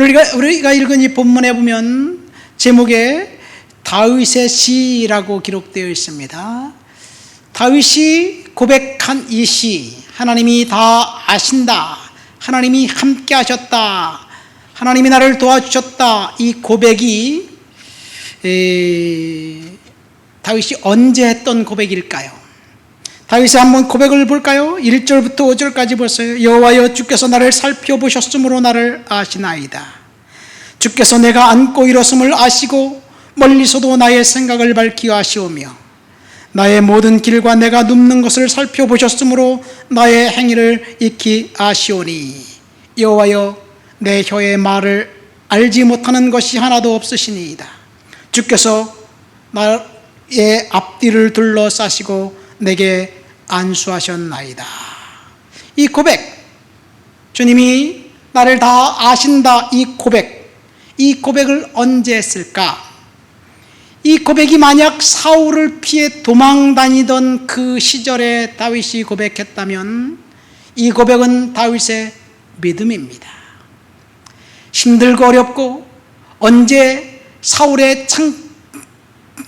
오늘 우리가 읽은 이 본문에 보면 제목에 다윗의 시라고 기록되어 있습니다. 다윗이 고백한 이 시, 하나님이 다 아신다, 하나님이 함께 하셨다, 하나님이 나를 도와주셨다, 이 고백이 다윗이 언제 했던 고백일까요? 다윗의 한번 고백을 볼까요? 1절부터 5절까지 보세요. 여호와여, 주께서 나를 살펴보셨으므로 나를 아시나이다. 주께서 내가 앉고 일었음을 아시고 멀리서도 나의 생각을 밝히어 아시오며 나의 모든 길과 내가 눕는 것을 살펴보셨으므로 나의 행위를 익히 아시오니 여호와여, 내 혀의 말을 알지 못하는 것이 하나도 없으시니이다. 주께서 나의 앞뒤를 둘러싸시고 내게 안수하셨나이다. 이 고백, 주님이 나를 다 아신다, 이 고백을 언제 했을까? 이 고백이 만약 사울을 피해 도망다니던 그 시절에 다윗이 고백했다면 이 고백은 다윗의 믿음입니다. 힘들고 어렵고 언제 사울의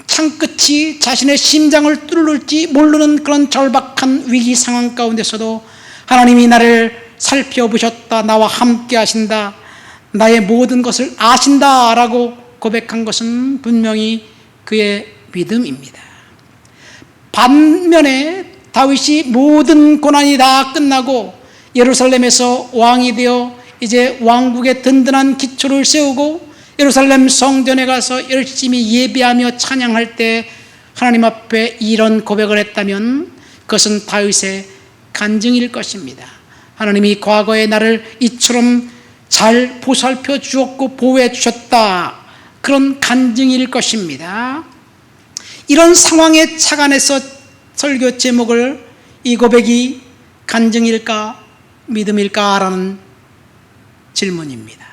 창끝이 자신의 심장을 뚫을지 모르는 그런 절박한 위기 상황 가운데서도 하나님이 나를 살펴보셨다, 나와 함께 하신다, 나의 모든 것을 아신다 라고 고백한 것은 분명히 그의 믿음입니다. 반면에 다윗이 모든 고난이 다 끝나고 예루살렘에서 왕이 되어 이제 왕국의 든든한 기초를 세우고 예루살렘 성전에 가서 열심히 예배하며 찬양할 때 하나님 앞에 이런 고백을 했다면 그것은 다윗의 간증일 것입니다. 하나님이 과거에 나를 이처럼 잘 보살펴 주었고 보호해 주셨다, 그런 간증일 것입니다. 이런 상황에 착안해서 설교 제목을 이 고백이 간증일까 믿음일까라는 질문입니다.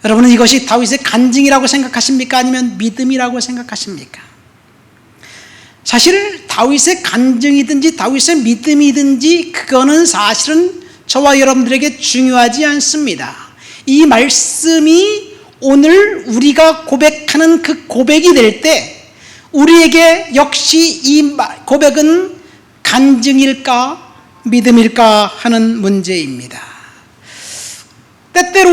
여러분은 이것이 다윗의 간증이라고 생각하십니까? 아니면 믿음이라고 생각하십니까? 사실 다윗의 간증이든지 다윗의 믿음이든지 그거는 사실은 저와 여러분들에게 중요하지 않습니다. 이 말씀이 오늘 우리가 고백하는 그 고백이 될 때 우리에게 역시 이 고백은 간증일까 믿음일까 하는 문제입니다. 때때로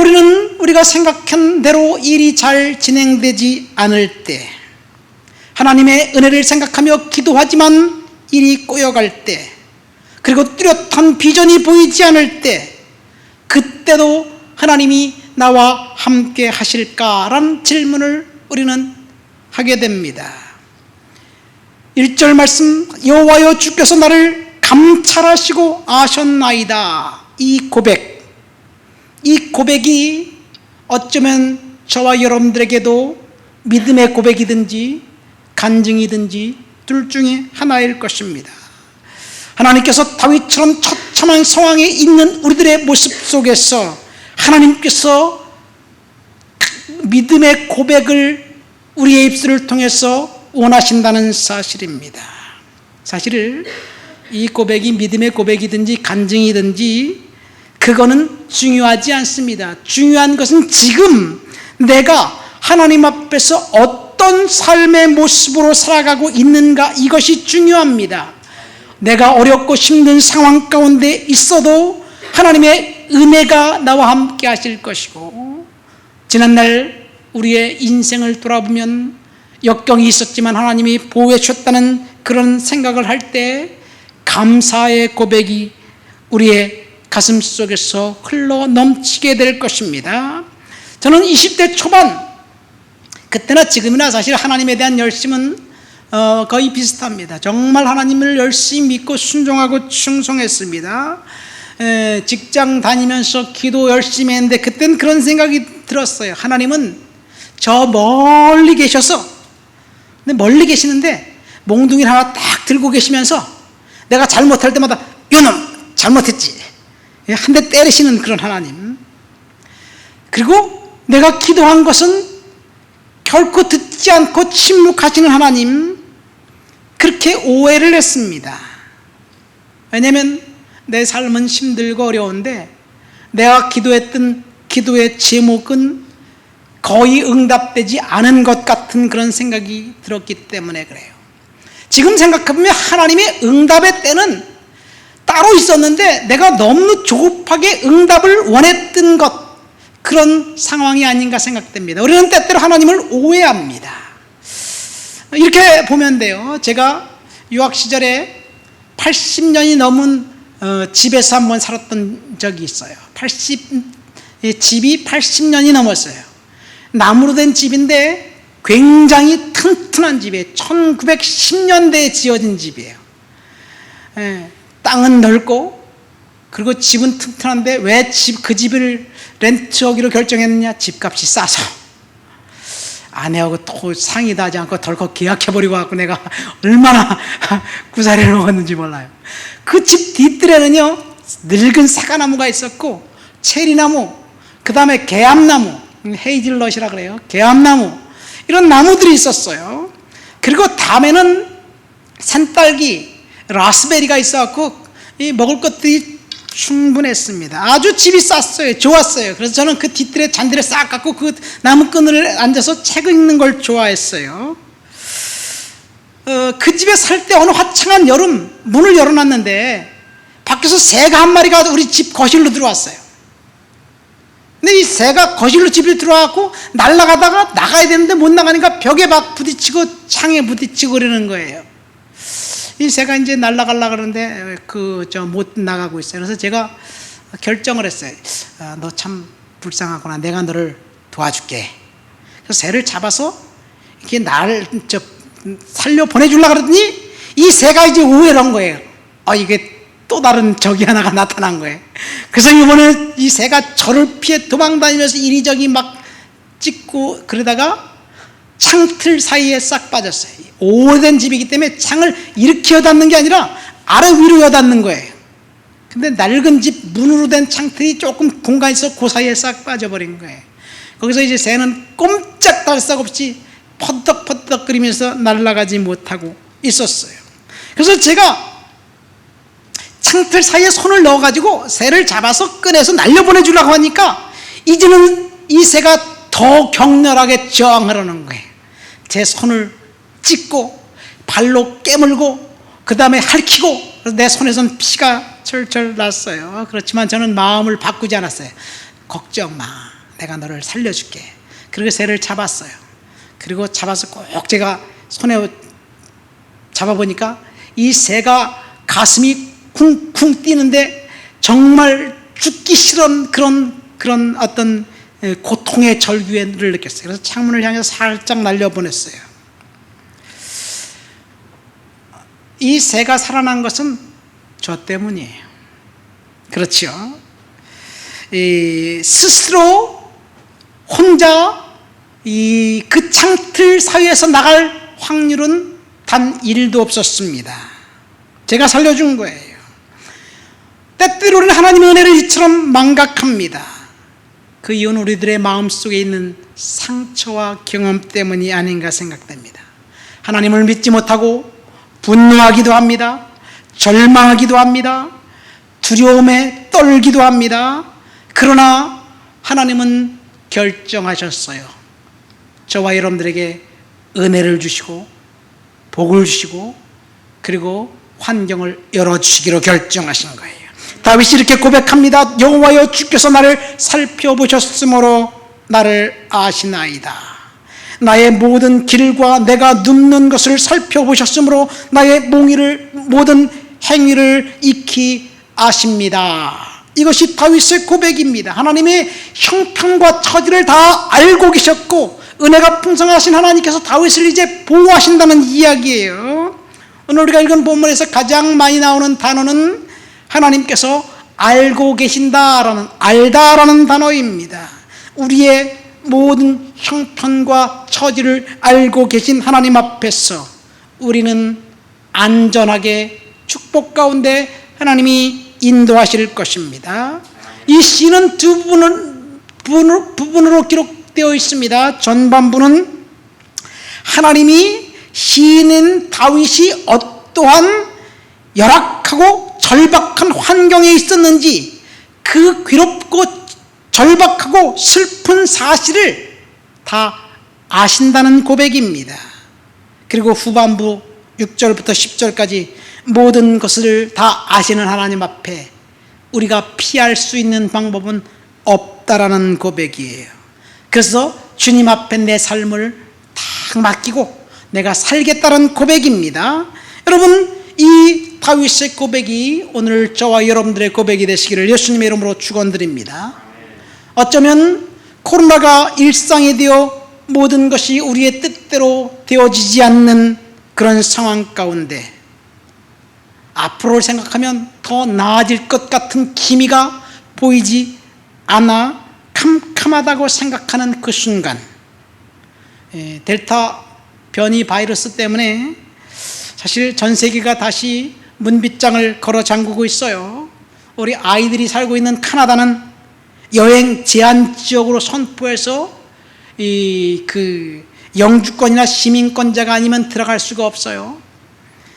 우리가 생각한 대로 일이 잘 진행되지 않을 때, 하나님의 은혜를 생각하며 기도하지만 일이 꼬여갈 때, 그리고 뚜렷한 비전이 보이지 않을 때, 그때도 하나님이 나와 함께 하실까라는 질문을 우리는 하게 됩니다. 1절 말씀, 여호와여, 주께서 나를 감찰하시고 아셨나이다. 이 고백이 어쩌면 저와 여러분들에게도 믿음의 고백이든지 간증이든지 둘 중에 하나일 것입니다. 하나님께서 다윗처럼 처참한 상황에 있는 우리들의 모습 속에서 하나님께서 믿음의 고백을 우리의 입술을 통해서 원하신다는 사실입니다. 사실 이 고백이 믿음의 고백이든지 간증이든지 그거는 중요하지 않습니다. 중요한 것은 지금 내가 하나님 앞에서 어떤 삶의 모습으로 살아가고 있는가, 이것이 중요합니다. 내가 어렵고 힘든 상황 가운데 있어도 하나님의 은혜가 나와 함께 하실 것이고, 지난날 우리의 인생을 돌아보면 역경이 있었지만 하나님이 보호해 주셨다는 그런 생각을 할 때 감사의 고백이 우리의 가슴 속에서 흘러 넘치게 될 것입니다. 저는 20대 초반, 그때나 지금이나 사실 하나님에 대한 열심은 거의 비슷합니다. 정말 하나님을 열심히 믿고 순종하고 충성했습니다. 직장 다니면서 기도 열심히 했는데 그때는 그런 생각이 들었어요. 하나님은 저 멀리 계셔서, 근데 멀리 계시는데 몽둥이를 하나 딱 들고 계시면서 내가 잘못할 때마다 요놈 잘못했지, 한 대 때리시는 그런 하나님. 그리고 내가 기도한 것은 결코 듣지 않고 침묵하시는 하나님, 그렇게 오해를 했습니다. 왜냐하면 내 삶은 힘들고 어려운데 내가 기도했던 기도의 제목은 거의 응답되지 않은 것 같은 그런 생각이 들었기 때문에 그래요. 지금 생각해보면 하나님의 응답의 때는 따로 있었는데 내가 너무 조급하게 응답을 원했던 것, 그런 상황이 아닌가 생각됩니다. 우리는 때때로 하나님을 오해합니다. 이렇게 보면 돼요. 제가 유학 시절에 80년이 넘은 집에서 한번 살았던 적이 있어요. 집이 80년이 넘었어요. 나무로 된 집인데 굉장히 튼튼한 집이에요. 1910년대에 지어진 집이에요. 땅은 넓고 그리고 집은 튼튼한데 왜 그 집을 렌트하기로 결정했느냐? 집값이 싸서. 아내하고 또 상의도 하지 않고 덜컥 계약해버리고 갖고 내가 얼마나 구사리를 먹었는지 몰라요. 그 집 뒤뜰에는요 늙은 사과나무가 있었고 체리나무, 그 다음에 개암나무, 헤이즐넛이라 그래요. 개암나무, 이런 나무들이 있었어요. 그리고 다음에는 산딸기, 라스베리가 있어갖고 먹을 것들이 충분했습니다. 아주 집이 쌌어요. 좋았어요. 그래서 저는 그 뒤뜰에 잔디를 싹 갖고 그 나무끈을 앉아서 책 읽는 걸 좋아했어요. 그 집에 살 때 어느 화창한 여름 문을 열어놨는데 밖에서 새가 한 마리가 우리 집 거실로 들어왔어요. 근데 이 새가 거실로 집에 들어와갖고 날아가다가 나가야 되는데 못 나가니까 벽에 막 부딪히고 창에 부딪히고 그러는 거예요. 이 새가 이제 날아가려고 그러는데 못 나가고 있어요. 그래서 제가 결정을 했어요. 너 참 불쌍하구나. 내가 너를 도와줄게. 그래서 새를 잡아서 이렇게 살려 보내주려고 그러더니 이 새가 이제 오해를 한 거예요. 이게 또 다른 적이 하나가 나타난 거예요. 그래서 이번에 이 새가 저를 피해 도망다니면서 이리저리 막 찍고 그러다가 창틀 사이에 싹 빠졌어요. 오래된 집이기 때문에 창을 이렇게 여닫는 게 아니라 아래 위로 여닫는 거예요. 근데 낡은 집 문으로 된 창틀이 조금 공간이 있어 그 사이에 싹 빠져버린 거예요. 거기서 이제 새는 꼼짝달싹 없이 퍼덕퍼덕거리면서 날아가지 못하고 있었어요. 그래서 제가 창틀 사이에 손을 넣어가지고 새를 잡아서 꺼내서 날려보내주려고 하니까 이제는 이 새가 더 격렬하게 저항하려는 거예요. 제 손을 찢고 발로 깨물고 그 다음에 핥히고 내 손에선 피가 철철 났어요. 그렇지만 저는 마음을 바꾸지 않았어요. 걱정 마, 내가 너를 살려줄게. 그리고 새를 잡았어요. 그리고 잡아서 꼭 제가 손에 잡아보니까 이 새가 가슴이 쿵쿵 뛰는데 정말 죽기 싫은 그런 어떤 고통의 절규를 느꼈어요. 그래서 창문을 향해서 살짝 날려보냈어요. 이 새가 살아난 것은 저 때문이에요. 그렇죠? 스스로 혼자 그 창틀 사이에서 나갈 확률은 단 1도 없었습니다. 제가 살려준 거예요. 때때로는 하나님의 은혜를 이처럼 망각합니다. 그 이유는 우리들의 마음속에 있는 상처와 경험 때문이 아닌가 생각됩니다. 하나님을 믿지 못하고 분노하기도 합니다. 절망하기도 합니다. 두려움에 떨기도 합니다. 그러나 하나님은 결정하셨어요. 저와 여러분들에게 은혜를 주시고 복을 주시고 그리고 환경을 열어주시기로 결정하신 거예요. 다윗이 이렇게 고백합니다. 여호와여, 주께서 나를 살펴보셨으므로 나를 아시나이다. 나의 모든 길과 내가 눕는 것을 살펴보셨으므로 나의 모든 행위를 익히 아십니다. 이것이 다윗의 고백입니다. 하나님의 형편과 처지를 다 알고 계셨고 은혜가 풍성하신 하나님께서 다윗을 이제 보호하신다는 이야기예요. 오늘 우리가 읽은 본문에서 가장 많이 나오는 단어는 하나님께서 알고 계신다라는, 알다라는 단어입니다. 우리의 모든 형편과 처지를 알고 계신 하나님 앞에서 우리는 안전하게 축복 가운데 하나님이 인도하실 것입니다. 이 시는 두 부분으로 기록되어 있습니다. 전반부는 하나님이 시인인 다윗이 어떠한 열악하고 절박한 환경에 있었는지 그 괴롭고 절박하고 슬픈 사실을 다 아신다는 고백입니다. 그리고 후반부 6절부터 10절까지 모든 것을 다 아시는 하나님 앞에 우리가 피할 수 있는 방법은 없다라는 고백이에요. 그래서 주님 앞에 내 삶을 딱 맡기고 내가 살겠다는 고백입니다. 여러분, 이 다윗의 고백이 오늘 저와 여러분들의 고백이 되시기를 예수님의 이름으로 축원드립니다. 어쩌면 코로나가 일상이 되어 모든 것이 우리의 뜻대로 되어지지 않는 그런 상황 가운데 앞으로를 생각하면 더 나아질 것 같은 기미가 보이지 않아 캄캄하다고 생각하는 그 순간, 델타 변이 바이러스 때문에 사실 전 세계가 다시 문빗장을 걸어 잠그고 있어요. 우리 아이들이 살고 있는 카나다는 여행 제한 지역으로 선포해서 영주권이나 시민권자가 아니면 들어갈 수가 없어요.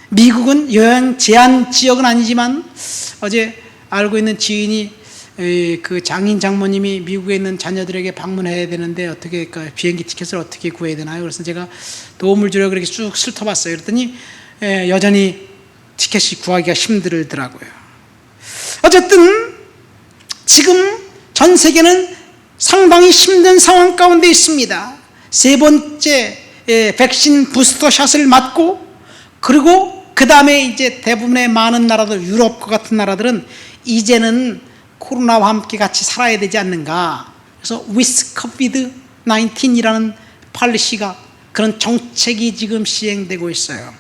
미국은 여행 제한 지역은 아니지만 어제 알고 있는 지인이 그 장인 장모님이 미국에 있는 자녀들에게 방문해야 되는데 어떻게 그 비행기 티켓을 어떻게 구해야 되나요? 그래서 제가 도움을 주려고 그렇게 쭉 훑어봤어요. 그랬더니 여전히 티켓이 구하기가 힘들더라고요. 어쨌든 지금 전 세계는 상당히 힘든 상황 가운데 있습니다. 세 번째 백신 부스터 샷을 맞고, 그리고 그 다음에 이제 대부분의 많은 나라들, 유럽과 같은 나라들은 이제는 코로나와 함께 같이 살아야 되지 않는가. 그래서 with COVID-19이라는 팔리시가, 그런 정책이 지금 시행되고 있어요.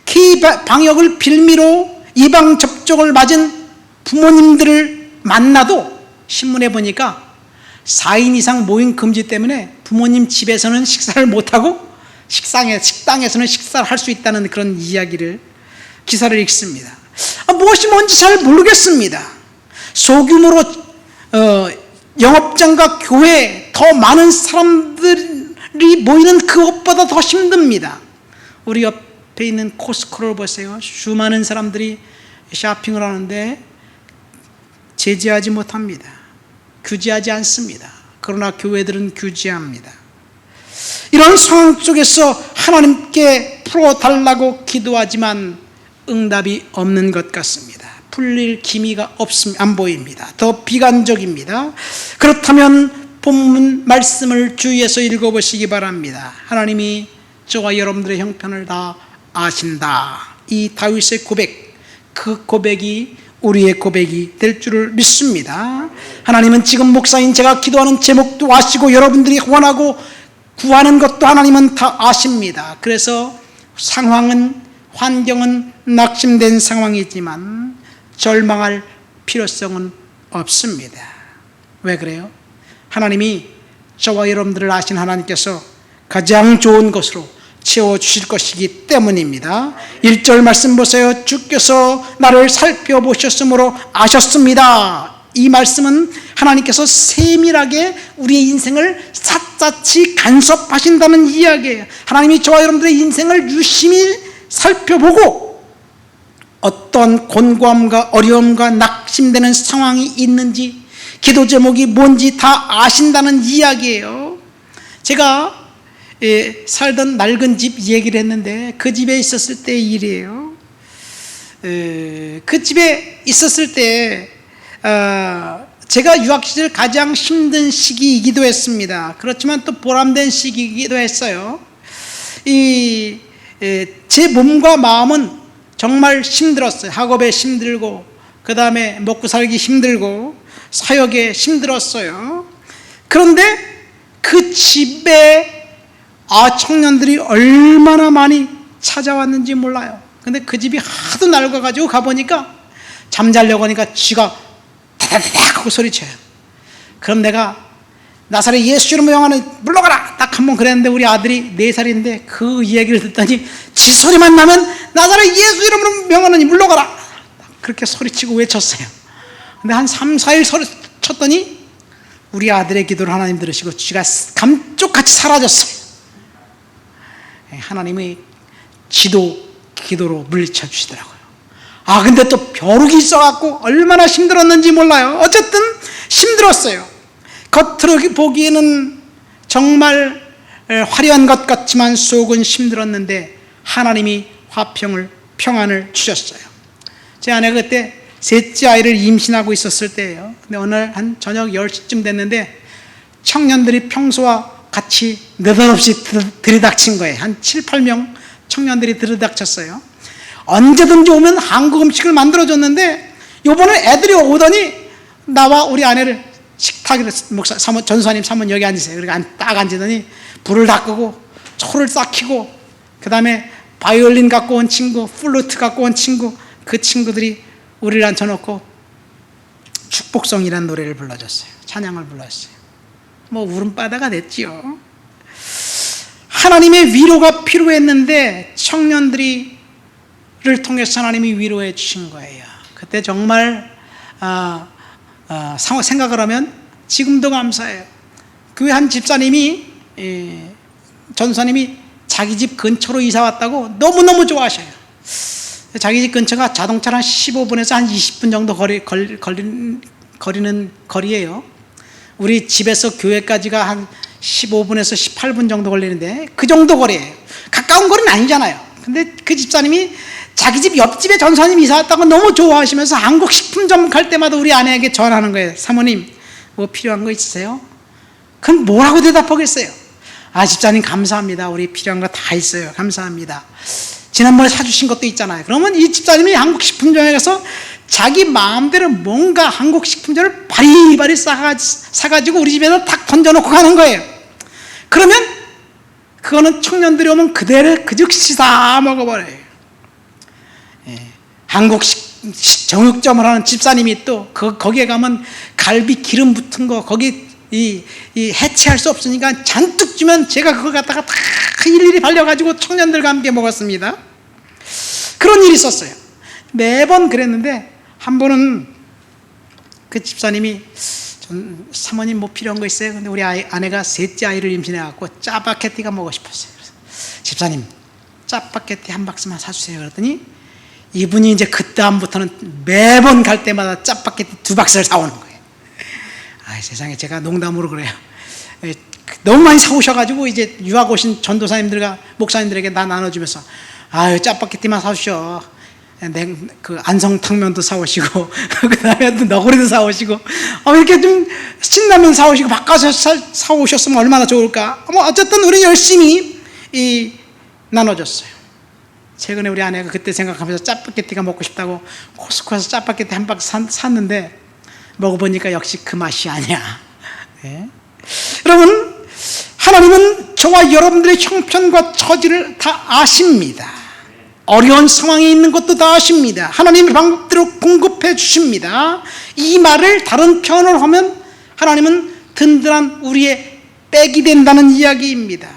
키 방역을 빌미로 예방 접종을 맞은 부모님들을 만나도 신문에 보니까 4인 이상 모임 금지 때문에 부모님 집에서는 식사를 못하고 식당에서는 식사를 할 수 있다는 그런 이야기를, 기사를 읽습니다. 무엇이 뭔지 잘 모르겠습니다. 소규모로 영업장과 교회에 더 많은 사람들이 모이는 그것보다 더 힘듭니다. 우리 옆에 있는 코스코를 보세요. 수많은 사람들이 쇼핑을 하는데 제재하지 못합니다. 규제하지 않습니다. 그러나 교회들은 규제합니다. 이런 상황 속에서 하나님께 풀어달라고 기도하지만 응답이 없는 것 같습니다. 풀릴 기미가 안 보입니다. 더 비관적입니다. 그렇다면 본문 말씀을 주의해서 읽어보시기 바랍니다. 하나님이 저와 여러분들의 형편을 다 아신다. 이 다윗의 고백, 그 고백이 우리의 고백이 될 줄을 믿습니다. 하나님은 지금 목사인 제가 기도하는 제목도 아시고 여러분들이 원하고 구하는 것도 하나님은 다 아십니다. 그래서 상황은, 환경은 낙심된 상황이지만 절망할 필요성은 없습니다. 왜 그래요? 하나님이 저와 여러분들을 아신 하나님께서 가장 좋은 것으로 채워주실 것이기 때문입니다. 1절 말씀 보세요. 주께서 나를 살펴보셨으므로 아셨습니다. 이 말씀은 하나님께서 세밀하게 우리의 인생을 샅샅이 간섭하신다는 이야기예요. 하나님이 저와 여러분들의 인생을 유심히 살펴보고 어떤 곤고함과 어려움과 낙심되는 상황이 있는지, 기도 제목이 뭔지 다 아신다는 이야기예요. 제가 살던 낡은 집 얘기를 했는데 그 집에 있었을 때의 일이에요. 그 집에 있었을 때 제가 유학 시절 가장 힘든 시기이기도 했습니다. 그렇지만 또 보람된 시기이기도 했어요. 제 몸과 마음은 정말 힘들었어요. 학업에 힘들고, 그 다음에 먹고 살기 힘들고, 사역에 힘들었어요. 그런데 그 집에 청년들이 얼마나 많이 찾아왔는지 몰라요. 근데 그 집이 하도 낡아가지고 가보니까 잠자려고 하니까 쥐가 다다닥 하고 소리쳐요. 그럼 내가 나사렛 예수 이름으로 명하는 물러가라 딱 한 번 그랬는데, 우리 아들이 4살인데 그 이야기를 듣더니 지 소리만 나면 나사렛 예수 이름으로 명하는 물러가라 그렇게 소리치고 외쳤어요. 근데 한 3, 4일 소리 쳤더니 우리 아들의 기도를 하나님 들으시고 쥐가 감쪽같이 사라졌어요. 하나님의 기도로 물리쳐 주시더라고요. 근데 또 벼룩이 있어갖고 얼마나 힘들었는지 몰라요. 어쨌든 힘들었어요. 겉으로 보기에는 정말 화려한 것 같지만 속은 힘들었는데 하나님이 평안을 주셨어요. 제 아내가 그때 셋째 아이를 임신하고 있었을 때예요. 근데 어느 날 한 저녁 10시쯤 됐는데 청년들이 평소와 같이 느닷없이 들이닥친 거예요. 한 7, 8명 청년들이 들이닥쳤어요. 언제든지 오면 한국 음식을 만들어줬는데 요번에 애들이 오더니 나와 우리 아내를 식탁에 전사님 사모님 여기 앉으세요. 그러니까 딱 앉으더니 불을 다 끄고 초를 싹 켜고 그 다음에 바이올린 갖고 온 친구, 플루트 갖고 온 친구, 그 친구들이 우리를 앉혀놓고 축복성이라는 노래를 불러줬어요. 찬양을 불렀어요. 뭐 울음바다가 됐지요. 하나님의 위로가 필요했는데 청년들이를 통해서 하나님이 위로해 주신 거예요. 그때 정말 생각을 하면 지금도 감사해요. 교회 한 집사님이 전사님이 자기 집 근처로 이사 왔다고 너무너무 좋아하셔요. 자기 집 근처가 자동차로 한 15분에서 한 20분 정도 거리는 거리예요. 우리 집에서 교회까지가 한 15분에서 18분 정도 걸리는데 그 정도 거리예요. 가까운 거리는 아니잖아요. 근데 그 집사님이 자기 집 옆집에 전사님이 이사 왔다고 너무 좋아하시면서 한국 식품점 갈 때마다 우리 아내에게 전화하는 거예요. 사모님 뭐 필요한 거 있으세요? 그럼 뭐라고 대답하겠어요? 집사님 감사합니다. 우리 필요한 거 다 있어요. 감사합니다. 지난번에 사주신 것도 있잖아요. 그러면 이 집사님이 한국 식품점에 가서 자기 마음대로 뭔가 한국 식품점을 바리바리 사가지고 우리 집에다 탁 던져놓고 가는 거예요. 그러면 그거는 청년들이 오면 그대로 그 즉시 다 먹어버려요. 한국 정육점을 하는 집사님이 또 거기에 가면 갈비 기름 붙은 거 거기 해체할 수 없으니까 잔뜩 주면 제가 그걸 갖다가 다 일일이 발려가지고 청년들과 함께 먹었습니다. 그런 일이 있었어요. 매번 그랬는데 한 번은 그 집사님이 사모님 뭐 필요한 거 있어요? 근데 우리 아내가 셋째 아이를 임신해갖고 짜파게티가 먹고 싶었어요. 그래서 집사님 짜파게티 한 박스만 사주세요. 그랬더니 이분이 이제 그다음부터는 매번 갈 때마다 짜파게티 2박스를 사오는 거예요. 세상에 제가 농담으로 그래요. 너무 많이 사오셔가지고 이제 유학 오신 전도사님들과 목사님들에게 다 나눠주면서 짜파게티만 사주셔. 그 안성탕면도 사오시고 그 다음에 너구리도 사오시고 이렇게 좀 신라면 사오시고 바꿔서 사오셨으면 얼마나 좋을까. 어쨌든 우리 열심히 나눠줬어요. 최근에 우리 아내가 그때 생각하면서 짜파게티가 먹고 싶다고 코스코에서 짜파게티 한 박스 샀는데 먹어보니까 역시 그 맛이 아니야. 여러분, 하나님은 저와 여러분들의 형편과 처지를 다 아십니다. 어려운 상황에 있는 것도 다 아십니다. 하나님의 방법대로 공급해 주십니다. 이 말을 다른 표현을 하면 하나님은 든든한 우리의 백이 된다는 이야기입니다.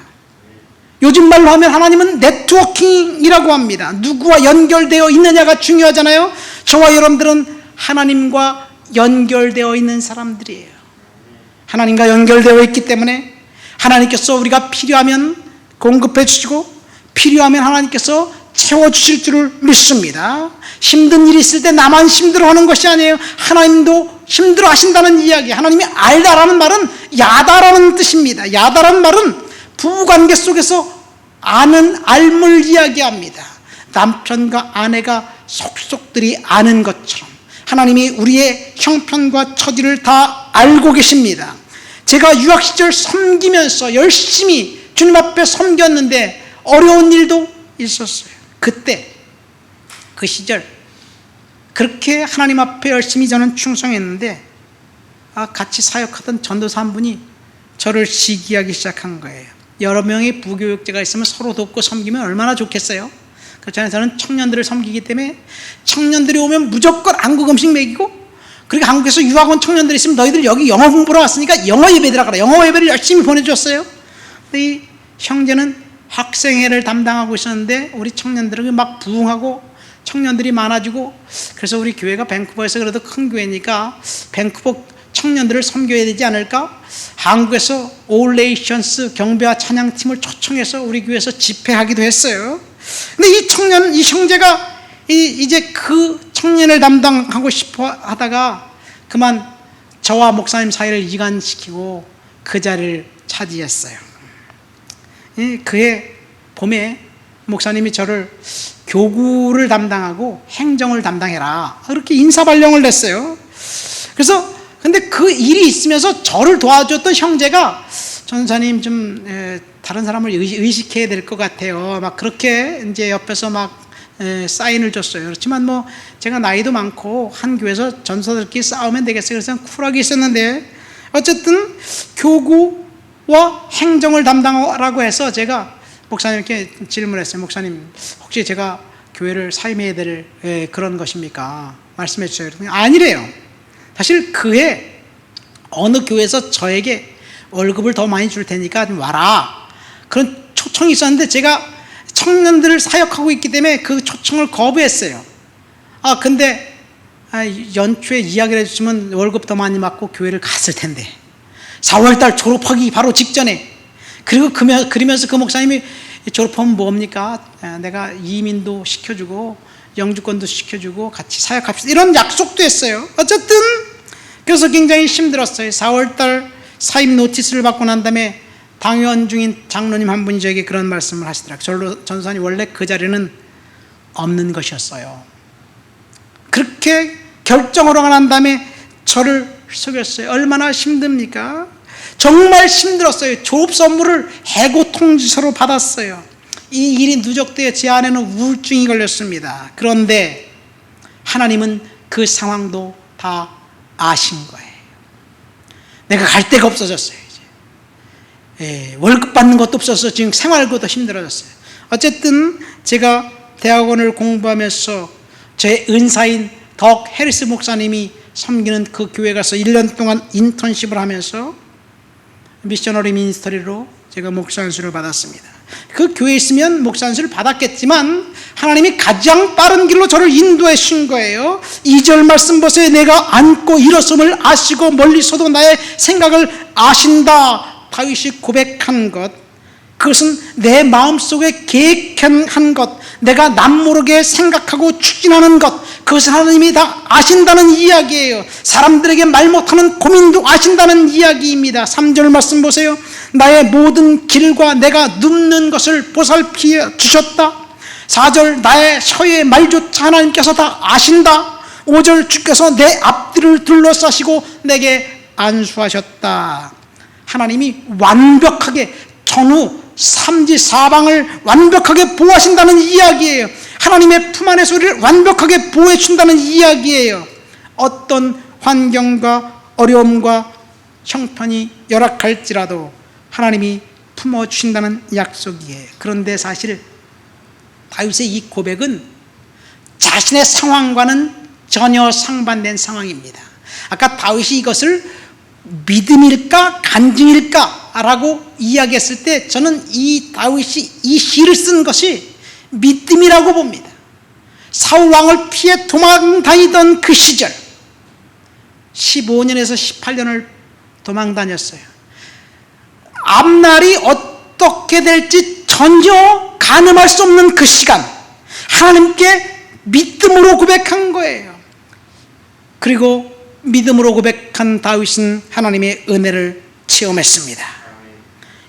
요즘 말로 하면 하나님은 네트워킹이라고 합니다. 누구와 연결되어 있느냐가 중요하잖아요. 저와 여러분들은 하나님과 연결되어 있는 사람들이에요. 하나님과 연결되어 있기 때문에 하나님께서 우리가 필요하면 공급해 주시고 필요하면 하나님께서 채워주실 줄을 믿습니다. 힘든 일이 있을 때 나만 힘들어하는 것이 아니에요. 하나님도 힘들어하신다는 이야기. 하나님이 알다라는 말은 야다라는 뜻입니다. 야다라는 말은 부부관계 속에서 아는 알물 이야기합니다. 남편과 아내가 속속들이 아는 것처럼 하나님이 우리의 형편과 처지를 다 알고 계십니다. 제가 유학 시절 섬기면서 열심히 주님 앞에 섬겼는데 어려운 일도 있었어요. 그때 그 시절 그렇게 하나님 앞에 열심히 저는 충성했는데 같이 사역하던 전도사 한 분이 저를 시기하기 시작한 거예요. 여러 명의 부교육자가 있으면 서로 돕고 섬기면 얼마나 좋겠어요. 그렇잖아요. 저는 청년들을 섬기기 때문에 청년들이 오면 무조건 한국 음식 먹이고, 그리고 한국에서 유학 온 청년들이 있으면 너희들 여기 영어 공부로 왔으니까 영어 예배드라 그래. 영어 예배를 열심히 보내줬어요. 근데 이 형제는 학생회를 담당하고 있었는데 우리 청년들은 막 부흥하고 청년들이 많아지고, 그래서 우리 교회가 밴쿠버에서 그래도 큰 교회니까 밴쿠버 청년들을 섬겨야 되지 않을까? 한국에서 올 네이션스 경배와 찬양팀을 초청해서 우리 교회에서 집회하기도 했어요. 근데 이 형제가 이제 그 청년을 담당하고 싶어 하다가 그만 저와 목사님 사이를 이간시키고 그 자리를 차지했어요. 그해 봄에 목사님이 저를 교구를 담당하고 행정을 담당해라, 그렇게 인사발령을 냈어요. 그래서 근데 그 일이 있으면서 저를 도와줬던 형제가, 전사님 좀 다른 사람을 의식해야 될 것 같아요, 막 그렇게 이제 옆에서 막 사인을 줬어요. 그렇지만 뭐 제가 나이도 많고 한 교회에서 전사들끼리 싸우면 되겠어요. 그래서 쿨하게 있었는데, 어쨌든 교구와 행정을 담당하라고 해서 제가 목사님께 질문했어요. 목사님, 혹시 제가 교회를 사임해야 될 그런 것입니까? 말씀해 주세요. 아니래요. 사실 그해 어느 교회에서 저에게 월급을 더 많이 줄 테니까 좀 와라, 그런 초청이 있었는데 제가 청년들을 사역하고 있기 때문에 그 초청을 거부했어요. 근데 연초에 이야기를 해주시면 월급 더 많이 받고 교회를 갔을 텐데, 4월달 졸업하기 바로 직전에. 그리고 그러면서 그 목사님이, 졸업하면 뭡니까? 내가 이민도 시켜주고 영주권도 시켜주고 같이 사역합시다, 이런 약속도 했어요. 어쨌든 그래서 굉장히 힘들었어요. 4월달 사임 노티스를 받고 난 다음에 당원 중인 장로님 한 분이 저에게 그런 말씀을 하시더라고요. 전사님, 원래 그 자리는 없는 것이었어요. 그렇게 결정을 하고 난 다음에 저를 속였어요. 얼마나 힘듭니까? 정말 힘들었어요. 졸업 선물을 해고 통지서로 받았어요. 이 일이 누적되어 제 안에는 우울증이 걸렸습니다. 그런데 하나님은 그 상황도 다 아신 거예요. 내가 갈 데가 없어졌어요. 이제 월급 받는 것도 없어서 지금 생활고도 힘들어졌어요. 어쨌든 제가 대학원을 공부하면서 제 은사인 덕 해리스 목사님이 섬기는 그 교회 가서 1년 동안 인턴십을 하면서 미셔너리 미니스터리로 제가 목사 안수를 받았습니다. 그 교회에 있으면 목사 안수를 받았겠지만 하나님이 가장 빠른 길로 저를 인도해 주신 거예요. 2절 말씀 보세요. 내가 앉고 일어섬을 아시고 멀리서도 나의 생각을 아신다. 다윗이 고백한 것, 그것은 내 마음속에 계획한 것, 내가 남모르게 생각하고 추진하는 것, 그것을 하나님이 다 아신다는 이야기예요. 사람들에게 말 못하는 고민도 아신다는 이야기입니다. 3절 말씀 보세요. 나의 모든 길과 내가 눕는 것을 보살피어 주셨다. 4절 나의 혀의 말조차 하나님께서 다 아신다. 5절 주께서 내 앞뒤를 둘러싸시고 내게 안수하셨다. 하나님이 완벽하게 전후 삼지 사방을 완벽하게 보호하신다는 이야기예요. 하나님의 품 안에서 우리를 완벽하게 보호해 준다는 이야기예요. 어떤 환경과 어려움과 형편이 열악할지라도 하나님이 품어주신다는 약속이에요. 그런데 사실 다윗의 이 고백은 자신의 상황과는 전혀 상반된 상황입니다. 아까 다윗이 이것을 믿음일까 간증일까 라고 이야기했을 때 저는 이 다윗이 이 시를 쓴 것이 믿음이라고 봅니다. 사울 왕을 피해 도망 다니던 그 시절 15년에서 18년을 도망 다녔어요. 앞날이 어떻게 될지 전혀 가늠할 수 없는 그 시간, 하나님께 믿음으로 고백한 거예요. 그리고 믿음으로 고백한 다윗은 하나님의 은혜를 체험했습니다.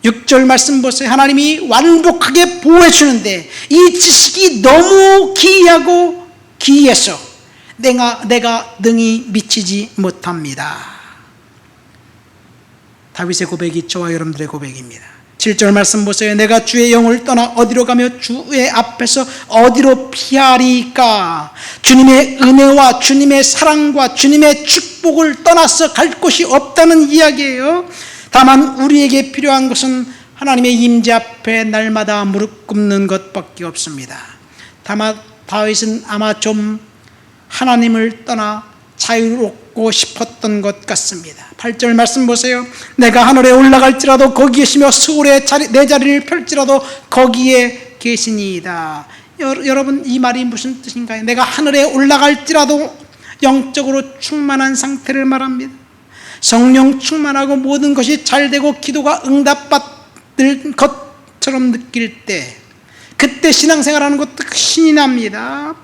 6절 말씀 보세요. 하나님이 완벽하게 보호해 주는데 이 지식이 너무 기이하고 기이해서 내가 능히 미치지 못합니다. 다윗의 고백이 저와 여러분들의 고백입니다. 7절 말씀 보세요. 내가 주의 영을 떠나 어디로 가며 주의 앞에서 어디로 피하리까? 주님의 은혜와 주님의 사랑과 주님의 축복을 떠나서 갈 곳이 없다는 이야기예요. 다만 우리에게 필요한 것은 하나님의 임재 앞에 날마다 무릎 꿇는 것밖에 없습니다. 다만 다윗은 아마 좀 하나님을 떠나 자유롭고 싶었던 것 같습니다. 8절 말씀 보세요. 내가 하늘에 올라갈지라도 거기 계시며 수월에 내 자리를 펼지라도 거기에 계시니이다. 여러분, 이 말이 무슨 뜻인가요? 내가 하늘에 올라갈지라도 영적으로 충만한 상태를 말합니다. 성령 충만하고 모든 것이 잘되고 기도가 응답받을 것처럼 느낄 때, 그때 신앙생활하는 것도 신이 납니다.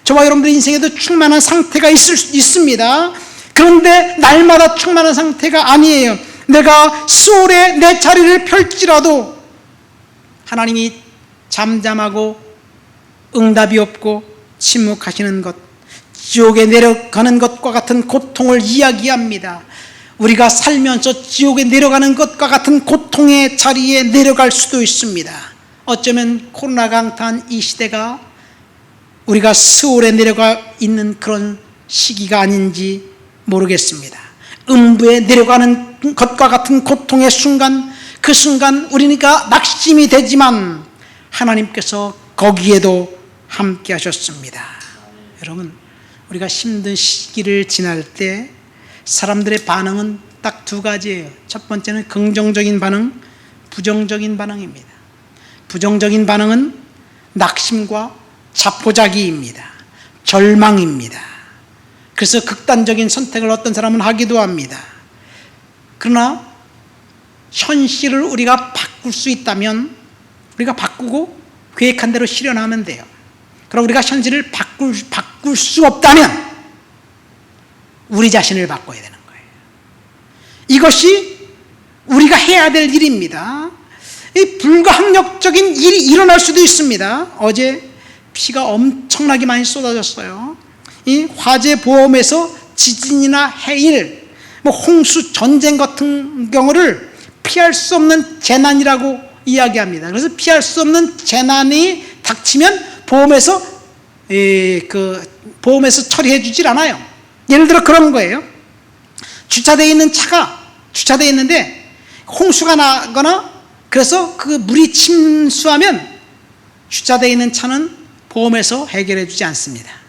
저와 여러분들 인생에도 충만한 상태가 있습니다. 그런데 날마다 충만한 상태가 아니에요. 내가 수월에 내 자리를 펼지라도 하나님이 잠잠하고 응답이 없고 침묵하시는 것, 지옥에 내려가는 것과 같은 고통을 이야기합니다. 우리가 살면서 지옥에 내려가는 것과 같은 고통의 자리에 내려갈 수도 있습니다. 어쩌면 코로나가 강타한 이 시대가 우리가 스올에 내려가 있는 그런 시기가 아닌지 모르겠습니다. 음부에 내려가는 것과 같은 고통의 순간, 그 순간 우리가 낙심이 되지만 하나님께서 거기에도 함께 하셨습니다. 여러분, 우리가 힘든 시기를 지날 때 사람들의 반응은 딱 두 가지예요. 첫 번째는 긍정적인 반응, 부정적인 반응입니다. 부정적인 반응은 낙심과 자포자기입니다. 절망입니다. 그래서 극단적인 선택을 어떤 사람은 하기도 합니다. 그러나 현실을 우리가 바꿀 수 있다면 우리가 바꾸고 계획한 대로 실현하면 돼요. 그럼 우리가 현실을 바꿀 수 없다면 우리 자신을 바꿔야 되는 거예요. 이것이 우리가 해야 될 일입니다. 이 불가항력적인 일이 일어날 수도 있습니다. 어제 비가 엄청나게 많이 쏟아졌어요. 이 화재 보험에서 지진이나 해일, 홍수, 전쟁 같은 경우를 피할 수 없는 재난이라고 이야기합니다. 그래서 피할 수 없는 재난이 닥치면 보험에서 처리해 주질 않아요. 예를 들어 그런 거예요. 주차되어 있는 차가 주차되어 있는데 홍수가 나거나 그래서 그 물이 침수하면 주차되어 있는 차는 보험에서 해결해 주지 않습니다.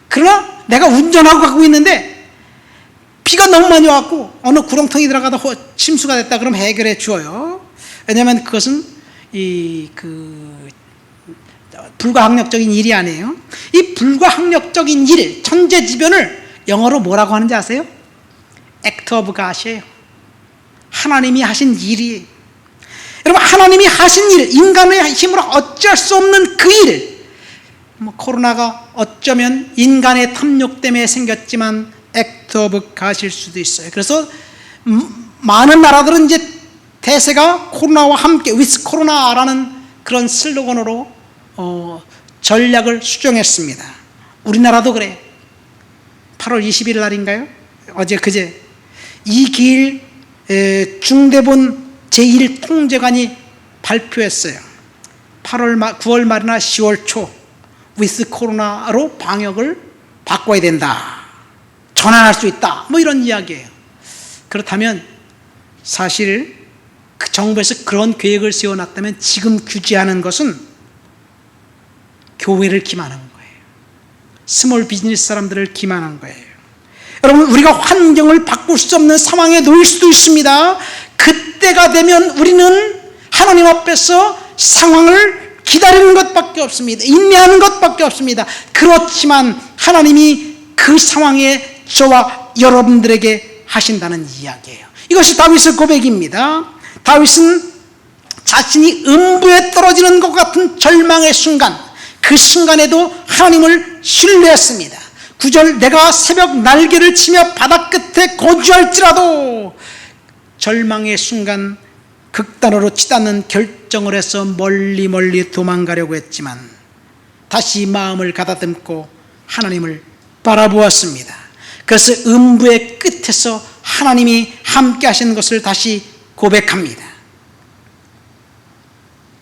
그러나 내가 운전하고 가고 있는데 비가 너무 많이 와갖고 어느 구렁텅이 들어가다 침수가 됐다 그러면 해결해 주어요. 왜냐하면 그것은 불가항력적인 일이 아니에요. 이 불가항력적인 일, 천재지변을 영어로 뭐라고 하는지 아세요? Act of God이에요. 하나님이 하신 일이. 여러분, 하나님이 하신 일, 인간의 힘으로 어쩔 수 없는 그 일. 코로나가 어쩌면 인간의 탐욕 때문에 생겼지만 Act of God일 수도 있어요. 그래서 많은 나라들은 이제 대세가 코로나와 함께 with 코로나라는 그런 슬로건으로 전략을 수정했습니다. 우리나라도 그래요. 8월 20일 날인가요? 그제 이기일 중대본 제1통제관이 발표했어요. 9월 말이나 10월 초 with 코로나로 방역을 바꿔야 된다. 전환할 수 있다. 이런 이야기예요. 그렇다면 사실 그 정부에서 그런 계획을 세워놨다면 지금 규제하는 것은 교회를 기만한 거예요. 스몰 비즈니스 사람들을 기만한 거예요. 여러분, 우리가 환경을 바꿀 수 없는 상황에 놓일 수도 있습니다. 그때가 되면 우리는 하나님 앞에서 상황을 기다리는 것밖에 없습니다. 인내하는 것밖에 없습니다. 그렇지만 하나님이 그 상황에 저와 여러분들에게 하신다는 이야기예요. 이것이 다윗의 고백입니다. 다윗은 자신이 음부에 떨어지는 것 같은 절망의 순간, 그 순간에도 하나님을 신뢰했습니다. 9절, 내가 새벽 날개를 치며 바다 끝에 거주할지라도, 절망의 순간 극단으로 치닫는 결정을 해서 멀리 멀리 도망가려고 했지만 다시 마음을 가다듬고 하나님을 바라보았습니다. 그래서 음부의 끝에서 하나님이 함께 하시는 것을 다시 고백합니다.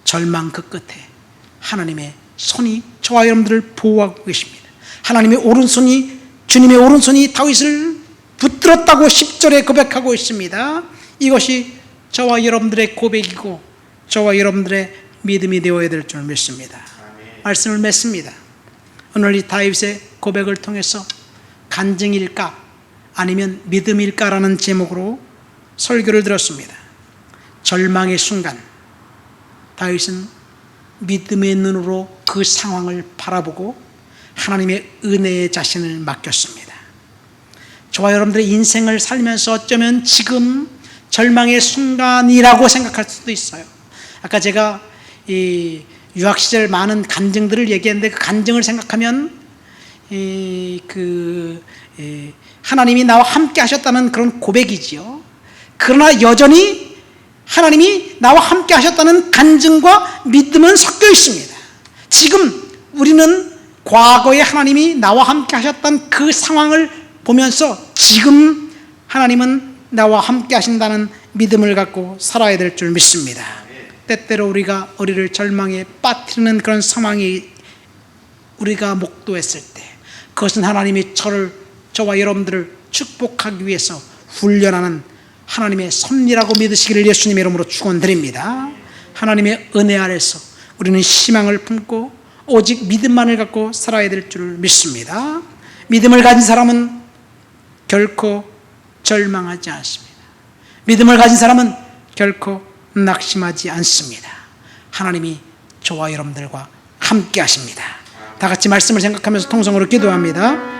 절망 그 끝에 하나님의 손이 저와 여러분들을 보호하고 계십니다. 하나님의 오른손이, 주님의 오른손이 다윗을 붙들었다고 10절에 고백하고 있습니다. 이것이 저와 여러분들의 고백이고 저와 여러분들의 믿음이 되어야 될 줄 믿습니다. 말씀을 맺습니다. 오늘 이 다윗의 고백을 통해서 간증일까 아니면 믿음일까라는 제목으로 설교를 들었습니다. 절망의 순간 다윗은 믿음의 눈으로 그 상황을 바라보고 하나님의 은혜의 자신을 맡겼습니다. 저와 여러분들의 인생을 살면서 어쩌면 지금 절망의 순간이라고 생각할 수도 있어요. 아까 제가 이 유학 시절 많은 간증들을 얘기했는데 그 간증을 생각하면 하나님이 나와 함께 하셨다는 그런 고백이지요. 그러나 여전히 하나님이 나와 함께 하셨다는 간증과 믿음은 섞여 있습니다. 지금 우리는 과거에 하나님이 나와 함께 하셨던 그 상황을 보면서 지금 하나님은 나와 함께 하신다는 믿음을 갖고 살아야 될 줄 믿습니다. 때때로 우리가 우리를 절망에 빠뜨리는 그런 상황이 우리가 목도했을 때 그것은 하나님이 저와 여러분들을 축복하기 위해서 훈련하는 하나님의 섭리라고 믿으시기를 예수님의 이름으로 축원드립니다. 하나님의 은혜 아래서 우리는 희망을 품고 오직 믿음만을 갖고 살아야 될 줄 믿습니다. 믿음을 가진 사람은 결코 절망하지 않습니다. 믿음을 가진 사람은 결코 낙심하지 않습니다. 하나님이 저와 여러분들과 함께 하십니다. 다 같이 말씀을 생각하면서 통성으로 기도합니다.